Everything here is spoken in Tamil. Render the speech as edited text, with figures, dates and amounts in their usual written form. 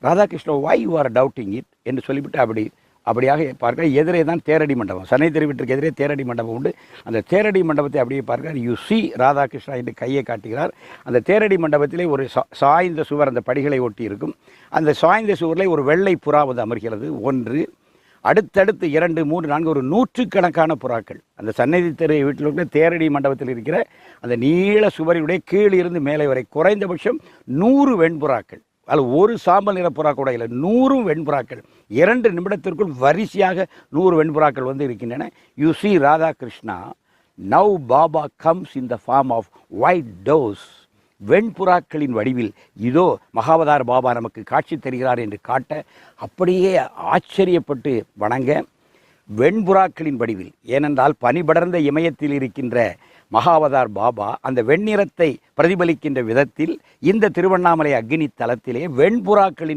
Radhakrishna why you are doubting it என்று சொல்லிவிட்டு அப்படியாக பார்க்க எதிரே தான் தேரடி மண்டபம், சனை திருவிட்டிற்கு எதிரே தேரடி மண்டபம் உண்டு. அந்த தேரடி மண்டபத்தை அப்படியே பார்க்கிறார். யூ சி ராதாகிருஷ்ணா என்று கையை காட்டுகிறார். அந்த தேரடி மண்டபத்திலே ஒரு சாய்ந்த சுவர் அந்த படிகளை ஒட்டி இருக்கும். அந்த சாய்ந்த சுவரில் ஒரு வெள்ளை புறா வந்து அமர்கிறது. ஒன்று, அடுத்தடுத்து 2, 3, 4 ஒரு 100கணக்கான புறாக்கள் அந்த சன்னதி தெரு வீட்டில் இருக்கிற தேரடி மண்டபத்தில் இருக்கிற அந்த நீள சுவரினுடைய கீழிருந்து மேலே வரை குறைந்தபட்சம் 100 வெண்புறாக்கள், அதில் ஒரு சாம்பல் நிற புறா கூட இல்லை, 100 வெண்புறாக்கள் 2 நிமிடத்திற்குள் வரிசையாக 100 வெண்புறாக்கள் வந்து இருக்கின்றன. You see Radhakrishna, now Baba comes in the form of white doves, வெண்புறாக்களின் வடிவில் இதோ மகாவதார் பாபா நமக்கு காட்சி தருகிறார் என்று காட்ட அப்படியே ஆச்சரியப்பட்டு வணங்க, வெண்புறாக்களின் வடிவில், ஏனென்றால் பனிபடர்ந்த இமயத்தில் இருக்கின்ற மகாவதார் பாபா அந்த வெண்ணிறத்தை பிரதிபலிக்கின்ற விதத்தில் இந்த திருவண்ணாமலை அக்னி தலத்திலே வெண்புறாக்களின்